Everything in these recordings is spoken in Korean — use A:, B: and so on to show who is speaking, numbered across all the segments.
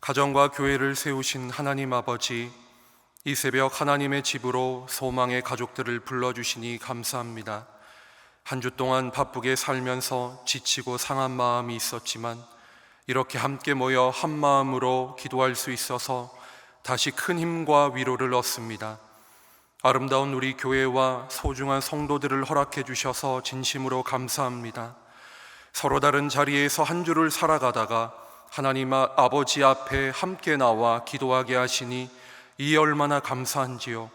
A: 가정과 교회를 세우신 하나님 아버지, 이 새벽 하나님의 집으로 소망의 가족들을 불러주시니 감사합니다. 한 주 동안 바쁘게 살면서 지치고 상한 마음이 있었지만 이렇게 함께 모여 한 마음으로 기도할 수 있어서 다시 큰 힘과 위로를 얻습니다. 아름다운 우리 교회와 소중한 성도들을 허락해 주셔서 진심으로 감사합니다. 서로 다른 자리에서 한 주를 살아가다가 하나님 아버지 앞에 함께 나와 기도하게 하시니 이 얼마나 감사한지요.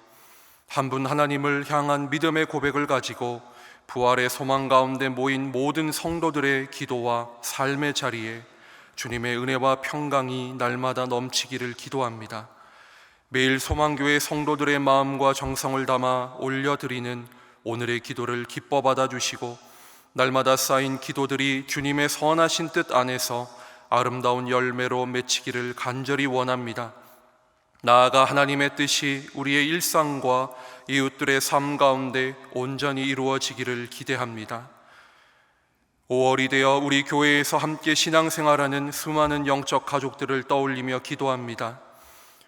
A: 한 분 하나님을 향한 믿음의 고백을 가지고 부활의 소망 가운데 모인 모든 성도들의 기도와 삶의 자리에 주님의 은혜와 평강이 날마다 넘치기를 기도합니다. 매일 소망교회 성도들의 마음과 정성을 담아 올려드리는 오늘의 기도를 기뻐 받아주시고 날마다 쌓인 기도들이 주님의 선하신 뜻 안에서 아름다운 열매로 맺히기를 간절히 원합니다. 나아가 하나님의 뜻이 우리의 일상과 이웃들의 삶 가운데 온전히 이루어지기를 기대합니다. 5월이 되어 우리 교회에서 함께 신앙생활하는 수많은 영적 가족들을 떠올리며 기도합니다.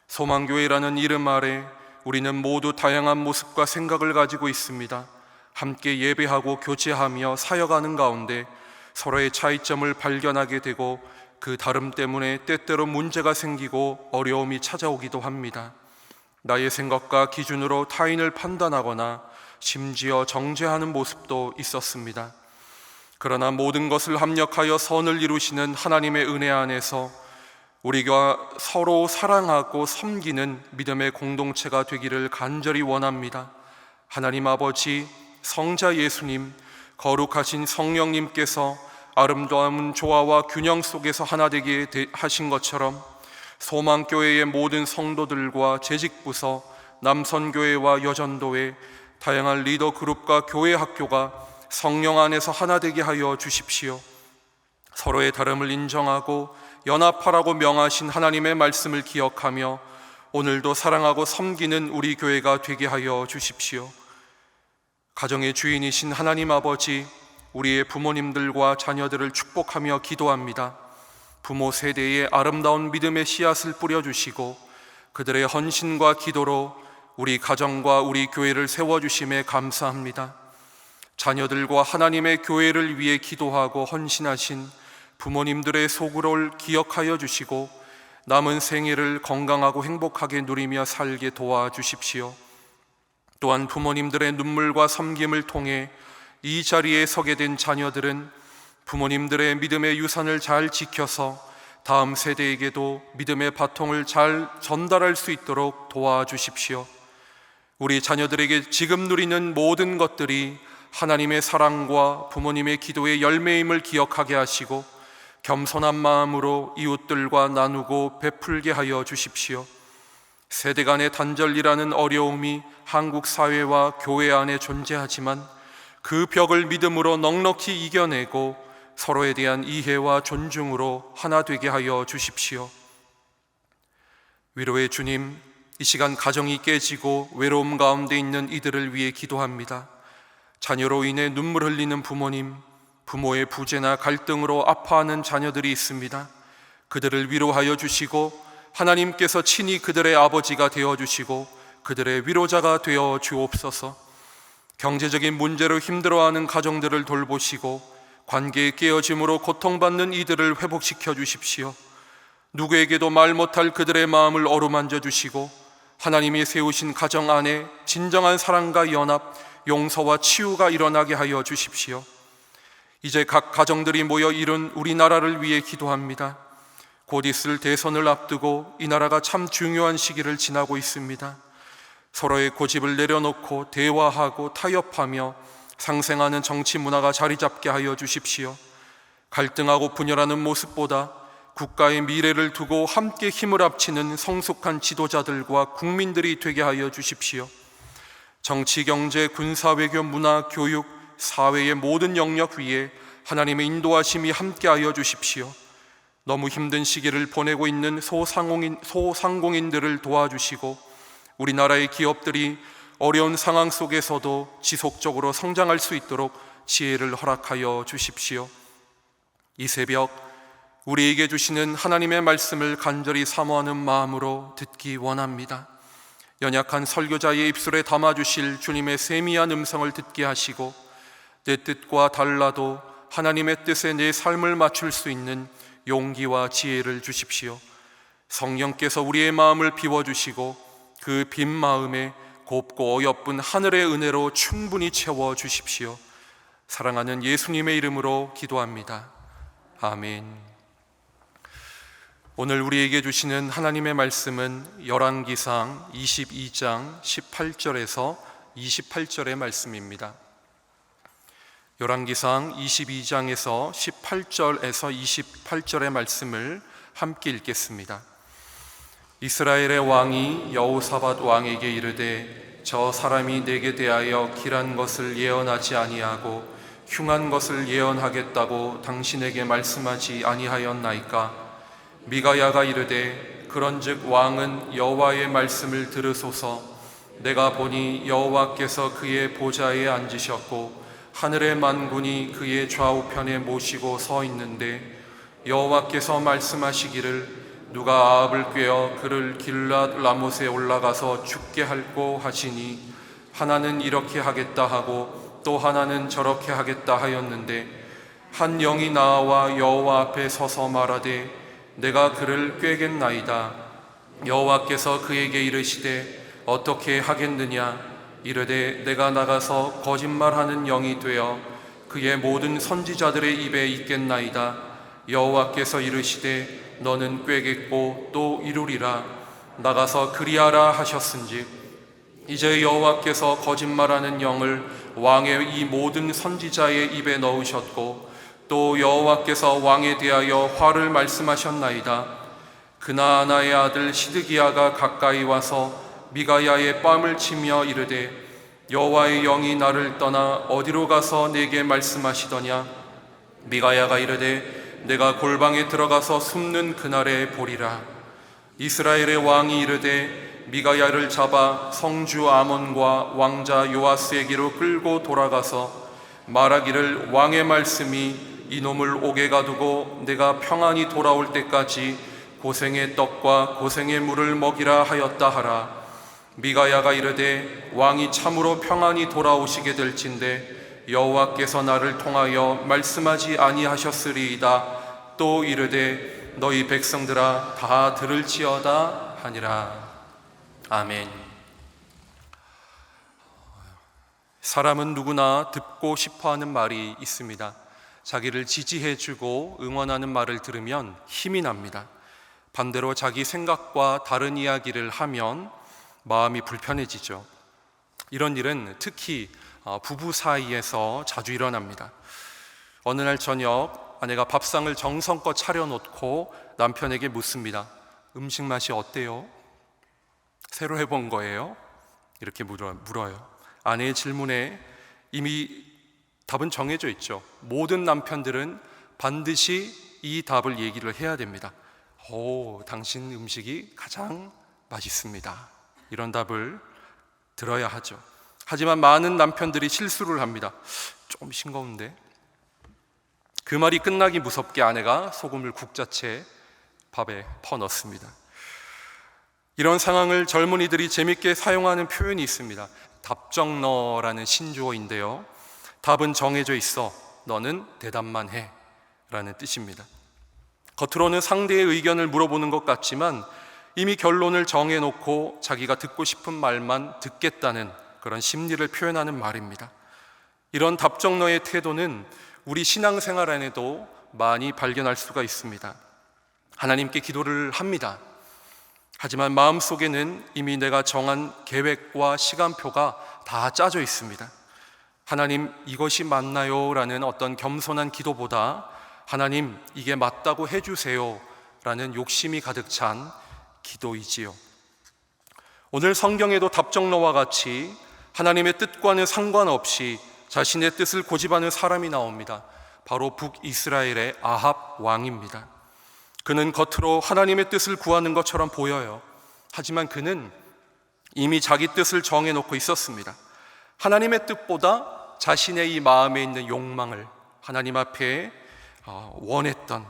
A: 소망교회라는 이름 아래 우리는 모두 다양한 모습과 생각을 가지고 있습니다. 함께 예배하고 교제하며 사역하는 가운데 서로의 차이점을 발견하게 되고 그 다름 때문에 때때로 문제가 생기고 어려움이 찾아오기도 합니다. 나의 생각과 기준으로 타인을 판단하거나 심지어 정죄하는 모습도 있었습니다. 그러나 모든 것을 합력하여 선을 이루시는 하나님의 은혜 안에서 우리가 서로 사랑하고 섬기는 믿음의 공동체가 되기를 간절히 원합니다. 하나님 아버지, 성자 예수님, 거룩하신 성령님께서 아름다운 조화와 균형 속에서 하나 되게 하신 것처럼 소망교회의 모든 성도들과 재직부서, 남선교회와 여전도회, 다양한 리더 그룹과 교회 학교가 성령 안에서 하나 되게 하여 주십시오. 서로의 다름을 인정하고 연합하라고 명하신 하나님의 말씀을 기억하며 오늘도 사랑하고 섬기는 우리 교회가 되게 하여 주십시오. 가정의 주인이신 하나님 아버지, 우리의 부모님들과 자녀들을 축복하며 기도합니다. 부모 세대에 아름다운 믿음의 씨앗을 뿌려주시고 그들의 헌신과 기도로 우리 가정과 우리 교회를 세워주심에 감사합니다. 자녀들과 하나님의 교회를 위해 기도하고 헌신하신 부모님들의 소굴을 기억하여 주시고 남은 생애를 건강하고 행복하게 누리며 살게 도와주십시오. 또한 부모님들의 눈물과 섬김을 통해 이 자리에 서게 된 자녀들은 부모님들의 믿음의 유산을 잘 지켜서 다음 세대에게도 믿음의 바통을 잘 전달할 수 있도록 도와주십시오. 우리 자녀들에게 지금 누리는 모든 것들이 하나님의 사랑과 부모님의 기도의 열매임을 기억하게 하시고 겸손한 마음으로 이웃들과 나누고 베풀게 하여 주십시오. 세대 간의 단절이라는 어려움이 한국 사회와 교회 안에 존재하지만 그 벽을 믿음으로 넉넉히 이겨내고 서로에 대한 이해와 존중으로 하나 되게 하여 주십시오. 위로의 주님, 이 시간 가정이 깨지고 외로움 가운데 있는 이들을 위해 기도합니다. 자녀로 인해 눈물 흘리는 부모님, 부모의 부재나 갈등으로 아파하는 자녀들이 있습니다. 그들을 위로하여 주시고 하나님께서 친히 그들의 아버지가 되어주시고 그들의 위로자가 되어 주옵소서. 경제적인 문제로 힘들어하는 가정들을 돌보시고 관계의 깨어짐으로 고통받는 이들을 회복시켜 주십시오. 누구에게도 말 못할 그들의 마음을 어루만져 주시고 하나님이 세우신 가정 안에 진정한 사랑과 연합, 용서와 치유가 일어나게 하여 주십시오. 이제 각 가정들이 모여 이룬 우리나라를 위해 기도합니다. 곧 있을 대선을 앞두고 이 나라가 참 중요한 시기를 지나고 있습니다. 서로의 고집을 내려놓고 대화하고 타협하며 상생하는 정치 문화가 자리 잡게 하여 주십시오. 갈등하고 분열하는 모습보다 국가의 미래를 두고 함께 힘을 합치는 성숙한 지도자들과 국민들이 되게 하여 주십시오. 정치, 경제, 군사, 외교, 문화, 교육, 사회의 모든 영역 위에 하나님의 인도하심이 함께하여 주십시오. 너무 힘든 시기를 보내고 있는 소상공인들을 도와주시고 우리나라의 기업들이 어려운 상황 속에서도 지속적으로 성장할 수 있도록 지혜를 허락하여 주십시오. 이 새벽 우리에게 주시는 하나님의 말씀을 간절히 사모하는 마음으로 듣기 원합니다. 연약한 설교자의 입술에 담아주실 주님의 세미한 음성을 듣게 하시고 내 뜻과 달라도 하나님의 뜻에 내 삶을 맞출 수 있는 용기와 지혜를 주십시오. 성령께서 우리의 마음을 비워주시고 그 빈 마음에 곱고 어여쁜 하늘의 은혜로 충분히 채워주십시오. 사랑하는 예수님의 이름으로 기도합니다. 아멘. 오늘 우리에게 주시는 하나님의 말씀은 열왕기상 22장 18절에서 28절의 말씀입니다. 열왕기상 22장에서 18절에서 28절의 말씀을 함께 읽겠습니다. 이스라엘의 왕이 여호사밧 왕에게 이르되 저 사람이 내게 대하여 길한 것을 예언하지 아니하고 흉한 것을 예언하겠다고 당신에게 말씀하지 아니하였나이까? 미가야가 이르되 그런즉 왕은 여호와의 말씀을 들으소서. 내가 보니 여호와께서 그의 보좌에 앉으셨고 하늘의 만군이 그의 좌우편에 모시고 서 있는데 여호와께서 말씀하시기를 누가 아합을 꾀어 그를 길랏 라못에 올라가서 죽게 할꼬 하시니 하나는 이렇게 하겠다 하고 또 하나는 저렇게 하겠다 하였는데 한 영이 나와 여호와 앞에 서서 말하되 내가 그를 꾀겠나이다. 여호와께서 그에게 이르시되 어떻게 하겠느냐? 이르되 내가 나가서 거짓말하는 영이 되어 그의 모든 선지자들의 입에 있겠나이다. 여호와께서 이르시되 너는 꾀겠고 또 이루리라. 나가서 그리하라 하셨은즉 이제 여호와께서 거짓말하는 영을 왕의 이 모든 선지자의 입에 넣으셨고 또 여호와께서 왕에 대하여 화를 말씀하셨나이다. 그나아나의 아들 시드기야가 가까이 와서 미가야의 뺨을 치며 이르되 여호와의 영이 나를 떠나 어디로 가서 내게 말씀하시더냐? 미가야가 이르되 내가 골방에 들어가서 숨는 그날에 보리라. 이스라엘의 왕이 이르되 미가야를 잡아 성주 아몬과 왕자 요아스에게로 끌고 돌아가서 말하기를 왕의 말씀이 이놈을 옥에 가두고 내가 평안히 돌아올 때까지 고생의 떡과 고생의 물을 먹이라 하였다 하라. 미가야가 이르되 왕이 참으로 평안히 돌아오시게 될진데 여호와께서 나를 통하여 말씀하지 아니하셨으리이다. 또 이르되 너희 백성들아 다 들을지어다 하니라. 아멘. 사람은 누구나 듣고 싶어하는 말이 있습니다. 자기를 지지해주고 응원하는 말을 들으면 힘이 납니다. 반대로 자기 생각과 다른 이야기를 하면 마음이 불편해지죠. 이런 일은 특히 부부 사이에서 자주 일어납니다. 어느 날 저녁 아내가 밥상을 정성껏 차려놓고 남편에게 묻습니다. 음식 맛이 어때요? 새로 해본 거예요? 이렇게 물어요. 아내의 질문에 이미 답은 정해져 있죠. 모든 남편들은 반드시 이 답을 얘기를 해야 됩니다. 당신 음식이 가장 맛있습니다. 이런 답을 들어야 하죠. 하지만 많은 남편들이 실수를 합니다. 좀 싱거운데? 그 말이 끝나기 무섭게 아내가 소금을 국자채 밥에 퍼넣습니다. 이런 상황을 젊은이들이 재밌게 사용하는 표현이 있습니다. 답정너라는 신조어인데요. 답은 정해져 있어. 너는 대답만 해. 라는 뜻입니다. 겉으로는 상대의 의견을 물어보는 것 같지만 이미 결론을 정해놓고 자기가 듣고 싶은 말만 듣겠다는 그런 심리를 표현하는 말입니다. 이런 답정너의 태도는 우리 신앙생활 안에도 많이 발견할 수가 있습니다. 하나님께 기도를 합니다. 하지만 마음속에는 이미 내가 정한 계획과 시간표가 다 짜져 있습니다. 하나님, 이것이 맞나요? 라는 어떤 겸손한 기도보다 하나님, 이게 맞다고 해주세요 라는 욕심이 가득 찬 기도이지요. 오늘 성경에도 답정너와 같이 하나님의 뜻과는 상관없이 자신의 뜻을 고집하는 사람이 나옵니다. 바로 북이스라엘의 아합 왕입니다. 그는 겉으로 하나님의 뜻을 구하는 것처럼 보여요. 하지만 그는 이미 자기 뜻을 정해놓고 있었습니다. 하나님의 뜻보다 자신의 이 마음에 있는 욕망을 하나님 앞에 원했던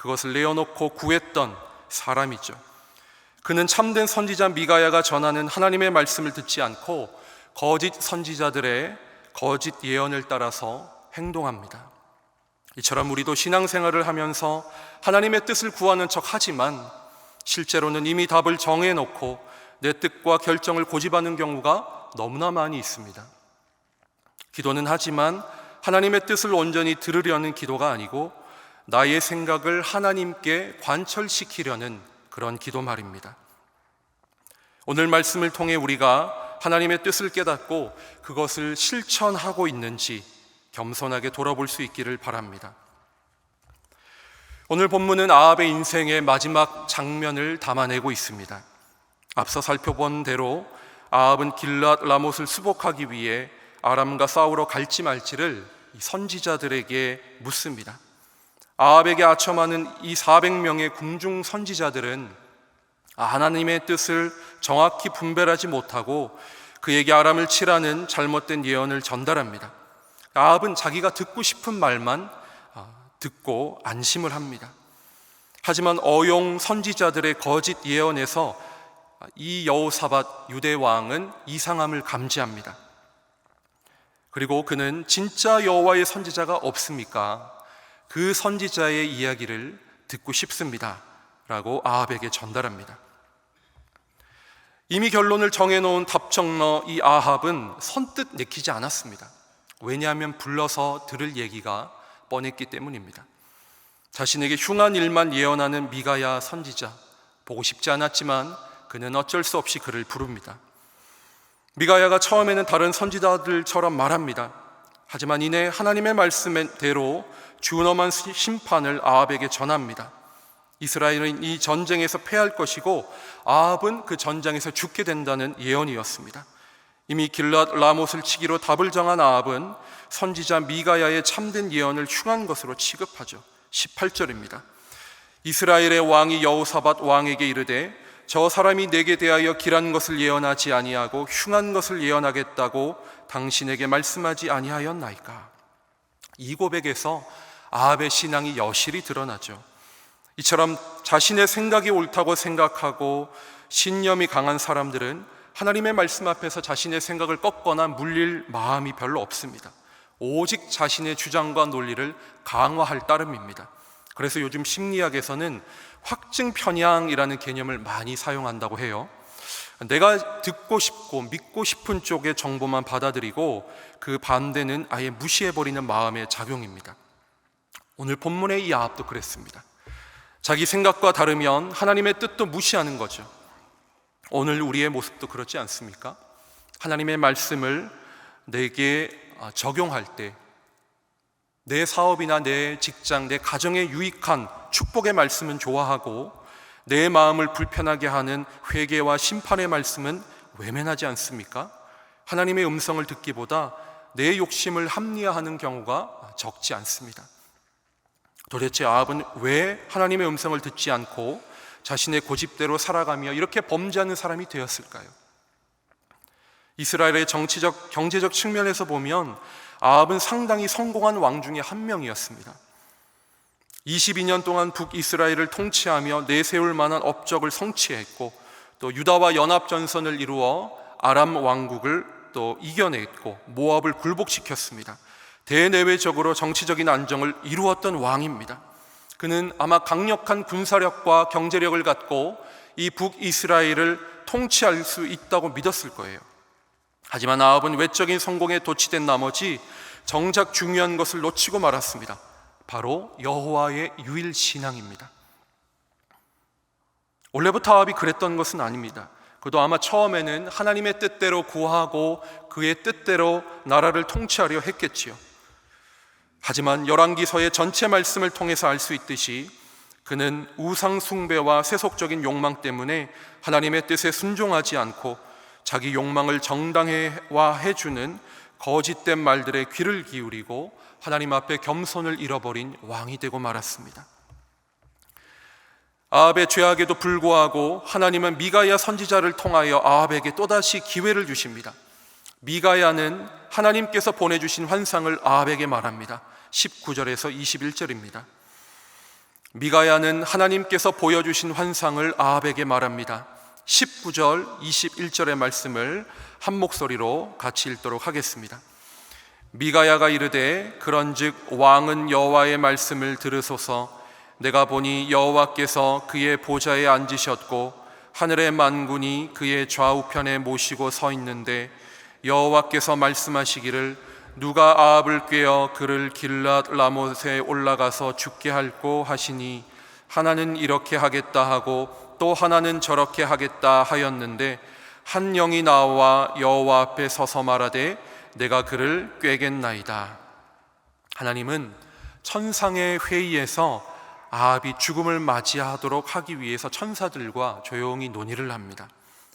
A: 그것을 내어놓고 구했던 사람이죠. 그는 참된 선지자 미가야가 전하는 하나님의 말씀을 듣지 않고 거짓 선지자들의 거짓 예언을 따라서 행동합니다. 이처럼 우리도 신앙생활을 하면서 하나님의 뜻을 구하는 척 하지만 실제로는 이미 답을 정해놓고 내 뜻과 결정을 고집하는 경우가 너무나 많이 있습니다. 기도는 하지만 하나님의 뜻을 온전히 들으려는 기도가 아니고 나의 생각을 하나님께 관철시키려는 그런 기도 말입니다. 오늘 말씀을 통해 우리가 하나님의 뜻을 깨닫고 그것을 실천하고 있는지 겸손하게 돌아볼 수 있기를 바랍니다. 오늘 본문은 아합의 인생의 마지막 장면을 담아내고 있습니다. 앞서 살펴본 대로 아합은 길앗 라못을 수복하기 위해 아람과 싸우러 갈지 말지를 선지자들에게 묻습니다. 아합에게 아첨하는 이 400명의 궁중 선지자들은 하나님의 뜻을 정확히 분별하지 못하고 그에게 아람을 치라는 잘못된 예언을 전달합니다. 아합은 자기가 듣고 싶은 말만 듣고 안심을 합니다. 하지만 어용 선지자들의 거짓 예언에서 이 여호사밧 유대 왕은 이상함을 감지합니다. 그리고 그는 진짜 여호와의 선지자가 없습니까? 그 선지자의 이야기를 듣고 싶습니다 라고 아합에게 전달합니다. 이미 결론을 정해놓은 답정너 이 아합은 선뜻 내키지 않았습니다. 왜냐하면 불러서 들을 얘기가 뻔했기 때문입니다. 자신에게 흉한 일만 예언하는 미가야 선지자, 보고 싶지 않았지만 그는 어쩔 수 없이 그를 부릅니다. 미가야가 처음에는 다른 선지자들처럼 말합니다. 하지만 이내 하나님의 말씀대로 준엄한 심판을 아합에게 전합니다. 이스라엘은 이 전쟁에서 패할 것이고 아합은 그 전장에서 죽게 된다는 예언이었습니다. 이미 길앗 라못을 치기로 답을 정한 아합은 선지자 미가야의 참된 예언을 흉한 것으로 취급하죠. 18절입니다. 이스라엘의 왕이 여호사밧 왕에게 이르되 저 사람이 내게 대하여 길한 것을 예언하지 아니하고 흉한 것을 예언하겠다고 당신에게 말씀하지 아니하였나이까. 이 고백에서 아합의 신앙이 여실히 드러나죠. 이처럼 자신의 생각이 옳다고 생각하고 신념이 강한 사람들은 하나님의 말씀 앞에서 자신의 생각을 꺾거나 물릴 마음이 별로 없습니다. 오직 자신의 주장과 논리를 강화할 따름입니다. 그래서 요즘 심리학에서는 확증 편향이라는 개념을 많이 사용한다고 해요. 내가 듣고 싶고 믿고 싶은 쪽의 정보만 받아들이고 그 반대는 아예 무시해버리는 마음의 작용입니다. 오늘 본문의 이 아합도 그랬습니다. 자기 생각과 다르면 하나님의 뜻도 무시하는 거죠. 오늘 우리의 모습도 그렇지 않습니까? 하나님의 말씀을 내게 적용할 때 내 사업이나 내 직장, 내 가정에 유익한 축복의 말씀은 좋아하고 내 마음을 불편하게 하는 회개와 심판의 말씀은 외면하지 않습니까? 하나님의 음성을 듣기보다 내 욕심을 합리화하는 경우가 적지 않습니다. 도대체 아합은 왜 하나님의 음성을 듣지 않고 자신의 고집대로 살아가며 이렇게 범죄하는 사람이 되었을까요? 이스라엘의 정치적, 경제적 측면에서 보면 아합은 상당히 성공한 왕 중에 한 명이었습니다. 22년 동안 북이스라엘을 통치하며 내세울 만한 업적을 성취했고 또 유다와 연합전선을 이루어 아람 왕국을 또 이겨냈고 모압을 굴복시켰습니다. 대내외적으로 정치적인 안정을 이루었던 왕입니다. 그는 아마 강력한 군사력과 경제력을 갖고 이 북이스라엘을 통치할 수 있다고 믿었을 거예요. 하지만 아합은 외적인 성공에 도취된 나머지 정작 중요한 것을 놓치고 말았습니다. 바로 여호와의 유일신앙입니다. 원래부터 아합이 그랬던 것은 아닙니다. 그도 아마 처음에는 하나님의 뜻대로 구하고 그의 뜻대로 나라를 통치하려 했겠지요. 하지만 열왕기서의 전체 말씀을 통해서 알 수 있듯이 그는 우상 숭배와 세속적인 욕망 때문에 하나님의 뜻에 순종하지 않고 자기 욕망을 정당화해주는 거짓된 말들에 귀를 기울이고 하나님 앞에 겸손을 잃어버린 왕이 되고 말았습니다. 아합의 죄악에도 불구하고 하나님은 미가야 선지자를 통하여 아합에게 또다시 기회를 주십니다. 미가야는 하나님께서 보내주신 환상을 아합에게 말합니다. 19절에서 21절입니다. 미가야는 하나님께서 보여주신 환상을 아합에게 말합니다. 19절, 21절의 말씀을 한 목소리로 같이 읽도록 하겠습니다. 미가야가 이르되 그런즉 왕은 여호와의 말씀을 들으소서. 내가 보니 여호와께서 그의 보좌에 앉으셨고 하늘의 만군이 그의 좌우편에 모시고 서 있는데 여호와께서 말씀하시기를 누가 아합을 꾀어 그를 길랏 라못에 올라가서 죽게 할꼬 하시니 하나는 이렇게 하겠다 하고 또 하나는 저렇게 하겠다 하였는데 한 영이 나와 여호와 앞에 서서 말하되 내가 그를 꾀겠나이다. 하나님은 천상의 회의에서 아합이 죽음을 맞이하도록 하기 위해서 천사들과 조용히 논의를 합니다.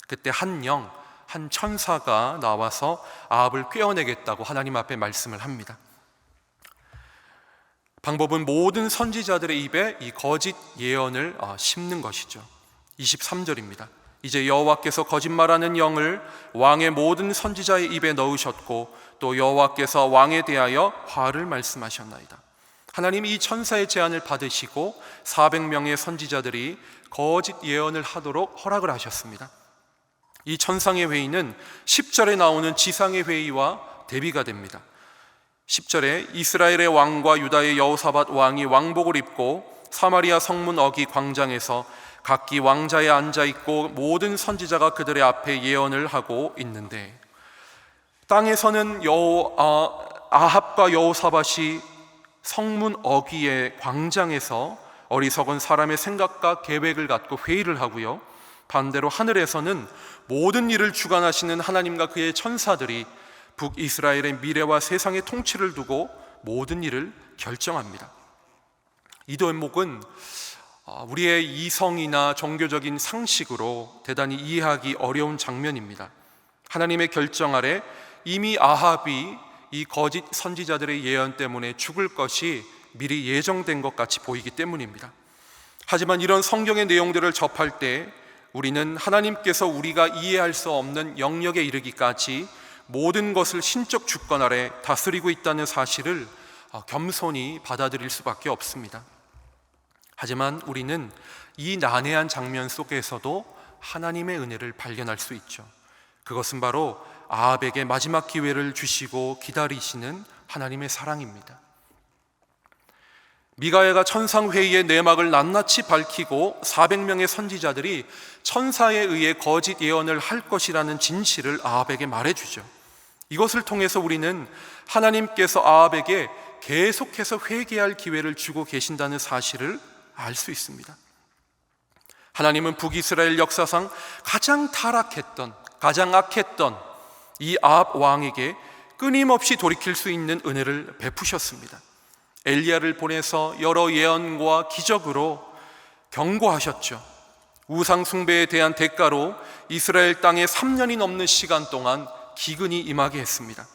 A: 그때 한 천사가 나와서 아합을 꾀어내겠다고 하나님 앞에 말씀을 합니다. 방법은 모든 선지자들의 입에 이 거짓 예언을 심는 것이죠. 23절입니다. 이제 여호와께서 거짓말하는 영을 왕의 모든 선지자의 입에 넣으셨고 또 여호와께서 왕에 대하여 화를 말씀하셨나이다. 하나님이 이 천사의 제안을 받으시고 400명의 선지자들이 거짓 예언을 하도록 허락을 하셨습니다. 이 천상의 회의는 10절에 나오는 지상의 회의와 대비가 됩니다. 10절에 이스라엘의 왕과 유다의 여호사밧 왕이 왕복을 입고 사마리아 성문 어기 광장에서 각기 왕자에 앉아있고 모든 선지자가 그들의 앞에 예언을 하고 있는데, 땅에서는 아합과 여호사밧이 성문 어기의 광장에서 어리석은 사람의 생각과 계획을 갖고 회의를 하고요, 반대로 하늘에서는 모든 일을 주관하시는 하나님과 그의 천사들이 북이스라엘의 미래와 세상의 통치를 두고 모든 일을 결정합니다. 이 대목은 우리의 이성이나 종교적인 상식으로 대단히 이해하기 어려운 장면입니다. 하나님의 결정 아래 이미 아합이 이 거짓 선지자들의 예언 때문에 죽을 것이 미리 예정된 것 같이 보이기 때문입니다. 하지만 이런 성경의 내용들을 접할 때 우리는 하나님께서 우리가 이해할 수 없는 영역에 이르기까지 모든 것을 신적 주권 아래 다스리고 있다는 사실을 겸손히 받아들일 수밖에 없습니다. 하지만 우리는 이 난해한 장면 속에서도 하나님의 은혜를 발견할 수 있죠. 그것은 바로 아합에게 마지막 기회를 주시고 기다리시는 하나님의 사랑입니다. 미가야가 천상회의의 내막을 낱낱이 밝히고 400명의 선지자들이 천사에 의해 거짓 예언을 할 것이라는 진실을 아합에게 말해주죠. 이것을 통해서 우리는 하나님께서 아합에게 계속해서 회개할 기회를 주고 계신다는 사실을 알 수 있습니다. 하나님은 북이스라엘 역사상 가장 타락했던, 가장 악했던 이 아합 왕에게 끊임없이 돌이킬 수 있는 은혜를 베푸셨습니다. 엘리야를 보내서 여러 예언과 기적으로 경고하셨죠. 우상 숭배에 대한 대가로 이스라엘 땅에 3년이 넘는 시간 동안 기근이 임하게 했습니다.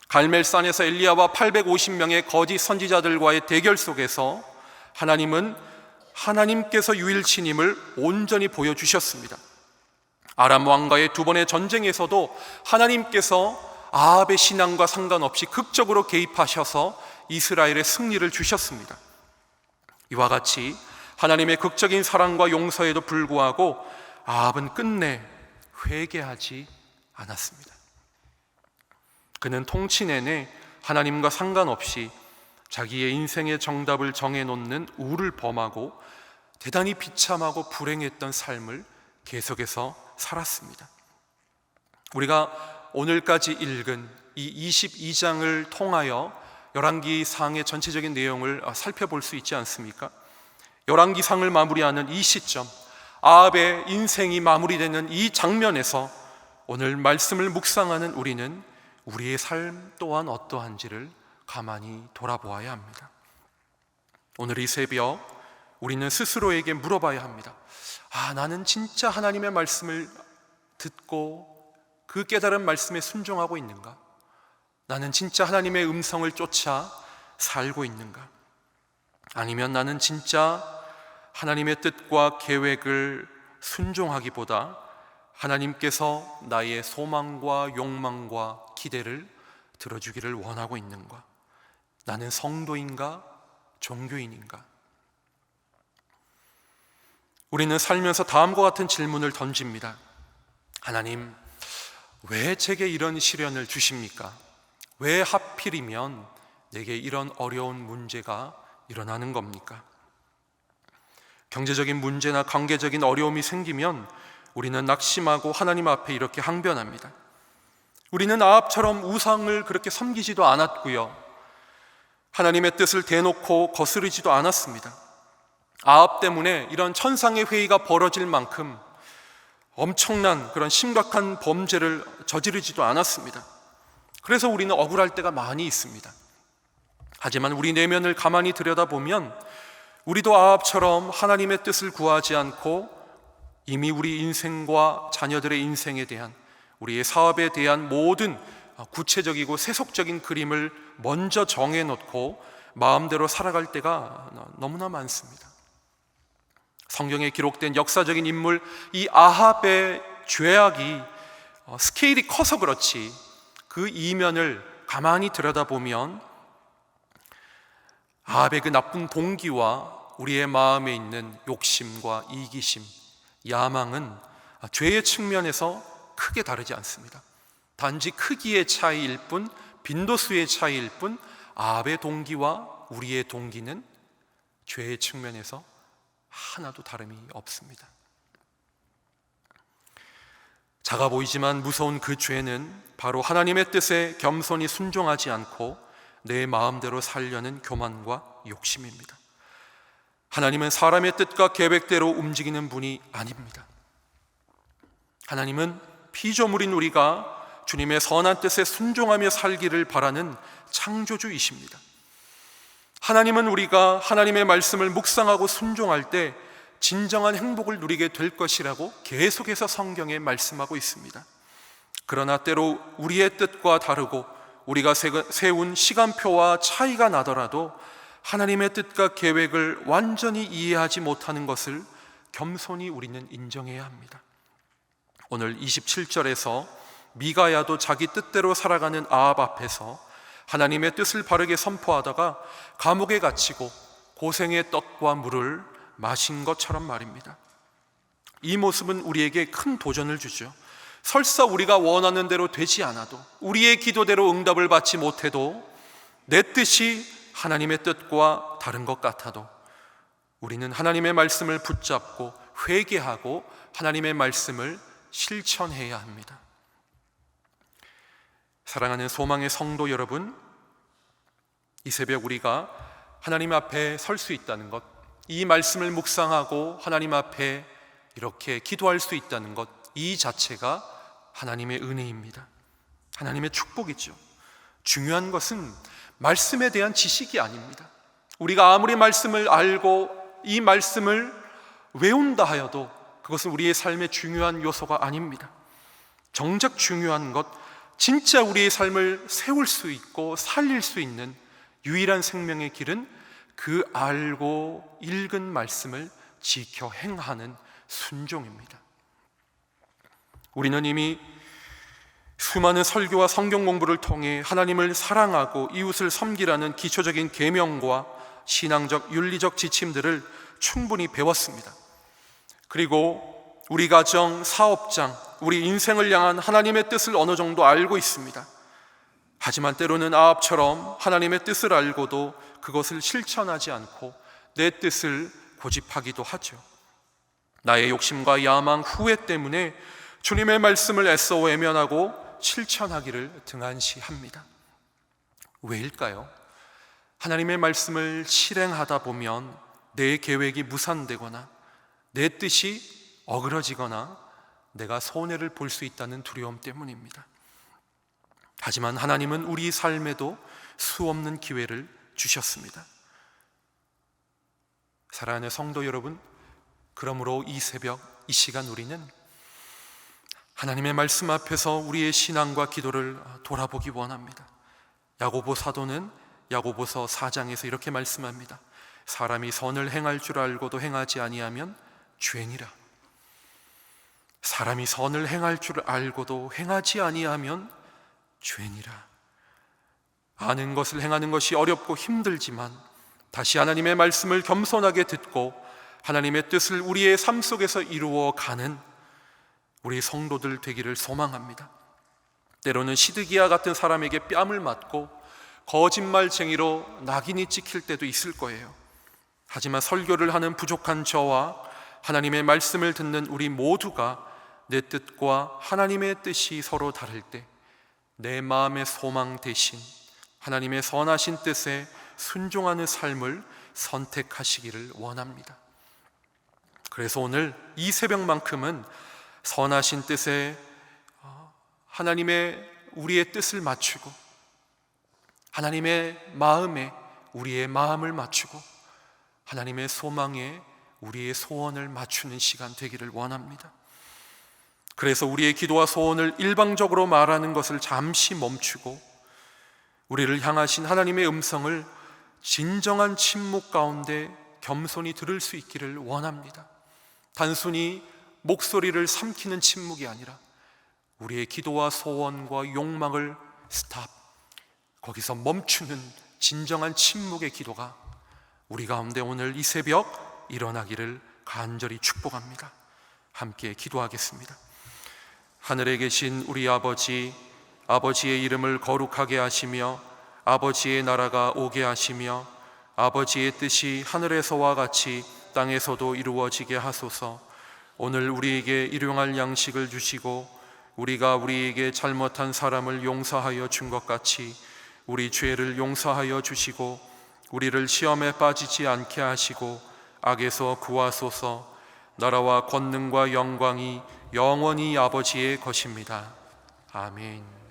A: 갈멜산에서 엘리야와 850명의 거짓 선지자들과의 대결 속에서 하나님은 하나님께서 유일신임을 온전히 보여주셨습니다. 아람 왕과의 두 번의 전쟁에서도 하나님께서 아합의 신앙과 상관없이 극적으로 개입하셔서 이스라엘의 승리를 주셨습니다. 이와 같이 하나님의 극적인 사랑과 용서에도 불구하고 아합은 끝내 회개하지 않았습니다. 그는 통치 내내 하나님과 상관없이 자기의 인생의 정답을 정해놓는 우를 범하고 대단히 비참하고 불행했던 삶을 계속해서 살았습니다. 우리가 오늘까지 읽은 이 22장을 통하여 열왕기상의 전체적인 내용을 살펴볼 수 있지 않습니까? 열왕기상을 마무리하는 이 시점, 아합의 인생이 마무리되는 이 장면에서 오늘 말씀을 묵상하는 우리는 우리의 삶 또한 어떠한지를 가만히 돌아보아야 합니다. 오늘 이 새벽 우리는 스스로에게 물어봐야 합니다. 나는 진짜 하나님의 말씀을 듣고 그 깨달은 말씀에 순종하고 있는가? 나는 진짜 하나님의 음성을 쫓아 살고 있는가? 아니면 나는 진짜 하나님의 뜻과 계획을 순종하기보다 하나님께서 나의 소망과 욕망과 기대를 들어주기를 원하고 있는가? 나는 성도인가? 종교인인가? 우리는 살면서 다음과 같은 질문을 던집니다. 하나님, 왜 제게 이런 시련을 주십니까? 왜 하필이면 내게 이런 어려운 문제가 일어나는 겁니까? 경제적인 문제나 관계적인 어려움이 생기면 우리는 낙심하고 하나님 앞에 이렇게 항변합니다. 우리는 아합처럼 우상을 그렇게 섬기지도 않았고요, 하나님의 뜻을 대놓고 거스르지도 않았습니다. 아합 때문에 이런 천상의 회의가 벌어질 만큼 엄청난 그런 심각한 범죄를 저지르지도 않았습니다. 그래서 우리는 억울할 때가 많이 있습니다. 하지만 우리 내면을 가만히 들여다보면 우리도 아합처럼 하나님의 뜻을 구하지 않고 이미 우리 인생과 자녀들의 인생에 대한, 우리의 사업에 대한 모든 구체적이고 세속적인 그림을 먼저 정해놓고 마음대로 살아갈 때가 너무나 많습니다. 성경에 기록된 역사적인 인물 이 아합의 죄악이 스케일이 커서 그렇지, 그 이면을 가만히 들여다보면 아합의 그 나쁜 동기와 우리의 마음에 있는 욕심과 이기심, 야망은 죄의 측면에서 크게 다르지 않습니다. 단지 크기의 차이일 뿐, 빈도수의 차이일 뿐, 아합의 동기와 우리의 동기는 죄의 측면에서 하나도 다름이 없습니다. 작아 보이지만 무서운 그 죄는 바로 하나님의 뜻에 겸손히 순종하지 않고 내 마음대로 살려는 교만과 욕심입니다. 하나님은 사람의 뜻과 계획대로 움직이는 분이 아닙니다. 하나님은 피조물인 우리가 주님의 선한 뜻에 순종하며 살기를 바라는 창조주이십니다. 하나님은 우리가 하나님의 말씀을 묵상하고 순종할 때 진정한 행복을 누리게 될 것이라고 계속해서 성경에 말씀하고 있습니다. 그러나 때로 우리의 뜻과 다르고 우리가 세운 시간표와 차이가 나더라도 하나님의 뜻과 계획을 완전히 이해하지 못하는 것을 겸손히 우리는 인정해야 합니다. 오늘 27절에서 미가야도 자기 뜻대로 살아가는 아합 앞에서 하나님의 뜻을 바르게 선포하다가 감옥에 갇히고 고생의 떡과 물을 마신 것처럼 말입니다. 이 모습은 우리에게 큰 도전을 주죠. 설사 우리가 원하는 대로 되지 않아도, 우리의 기도대로 응답을 받지 못해도, 내 뜻이 하나님의 뜻과 다른 것 같아도 우리는 하나님의 말씀을 붙잡고 회개하고 하나님의 말씀을 실천해야 합니다. 사랑하는 소망의 성도 여러분, 이 새벽 우리가 하나님 앞에 설 수 있다는 것, 이 말씀을 묵상하고 하나님 앞에 이렇게 기도할 수 있다는 것, 이 자체가 하나님의 은혜입니다. 하나님의 축복이죠. 중요한 것은 말씀에 대한 지식이 아닙니다. 우리가 아무리 말씀을 알고 이 말씀을 외운다 하여도 그것은 우리의 삶의 중요한 요소가 아닙니다. 정작 중요한 것, 진짜 우리의 삶을 세울 수 있고 살릴 수 있는 유일한 생명의 길은 그 알고 읽은 말씀을 지켜 행하는 순종입니다. 우리는 이미 수많은 설교와 성경 공부를 통해 하나님을 사랑하고 이웃을 섬기라는 기초적인 계명과 신앙적 윤리적 지침들을 충분히 배웠습니다. 그리고 우리 가정, 사업장, 우리 인생을 향한 하나님의 뜻을 어느 정도 알고 있습니다. 하지만 때로는 아합처럼 하나님의 뜻을 알고도 그것을 실천하지 않고 내 뜻을 고집하기도 하죠. 나의 욕심과 야망, 후회 때문에 주님의 말씀을 애써 외면하고 실천하기를 등한시합니다. 왜일까요? 하나님의 말씀을 실행하다 보면 내 계획이 무산되거나 내 뜻이 어그러지거나 내가 손해를 볼 수 있다는 두려움 때문입니다. 하지만 하나님은 우리 삶에도 수없는 기회를 주셨습니다. 사랑하는 성도 여러분, 그러므로 이 새벽, 이 시간 우리는 하나님의 말씀 앞에서 우리의 신앙과 기도를 돌아보기 원합니다. 야고보 사도는 야고보서 4장에서 이렇게 말씀합니다. 사람이 선을 행할 줄 알고도 행하지 아니하면 죄니라. 사람이 선을 행할 줄 알고도 행하지 아니하면 죄니라. 아는 것을 행하는 것이 어렵고 힘들지만 다시 하나님의 말씀을 겸손하게 듣고 하나님의 뜻을 우리의 삶 속에서 이루어가는 우리 성도들 되기를 소망합니다. 때로는 시드기야 같은 사람에게 뺨을 맞고 거짓말쟁이로 낙인이 찍힐 때도 있을 거예요. 하지만 설교를 하는 부족한 저와 하나님의 말씀을 듣는 우리 모두가 내 뜻과 하나님의 뜻이 서로 다를 때 내 마음의 소망 대신 하나님의 선하신 뜻에 순종하는 삶을 선택하시기를 원합니다. 그래서 오늘 이 새벽만큼은 선하신 뜻에 하나님의 우리의 뜻을 맞추고 하나님의 마음에 우리의 마음을 맞추고 하나님의 소망에 우리의 소원을 맞추는 시간 되기를 원합니다. 그래서 우리의 기도와 소원을 일방적으로 말하는 것을 잠시 멈추고 우리를 향하신 하나님의 음성을 진정한 침묵 가운데 겸손히 들을 수 있기를 원합니다. 단순히 목소리를 삼키는 침묵이 아니라 우리의 기도와 소원과 욕망을 스탑, 거기서 멈추는 진정한 침묵의 기도가 우리 가운데 오늘 이 새벽 일어나기를 간절히 축복합니다. 함께 기도하겠습니다. 하늘에 계신 우리 아버지, 아버지의 이름을 거룩하게 하시며 아버지의 나라가 오게 하시며 아버지의 뜻이 하늘에서와 같이 땅에서도 이루어지게 하소서. 오늘 우리에게 일용할 양식을 주시고 우리가 우리에게 잘못한 사람을 용서하여 준 것 같이 우리 죄를 용서하여 주시고 우리를 시험에 빠지지 않게 하시고 악에서 구하소서. 나라와 권능과 영광이 영원히 아버지의 것입니다. 아멘.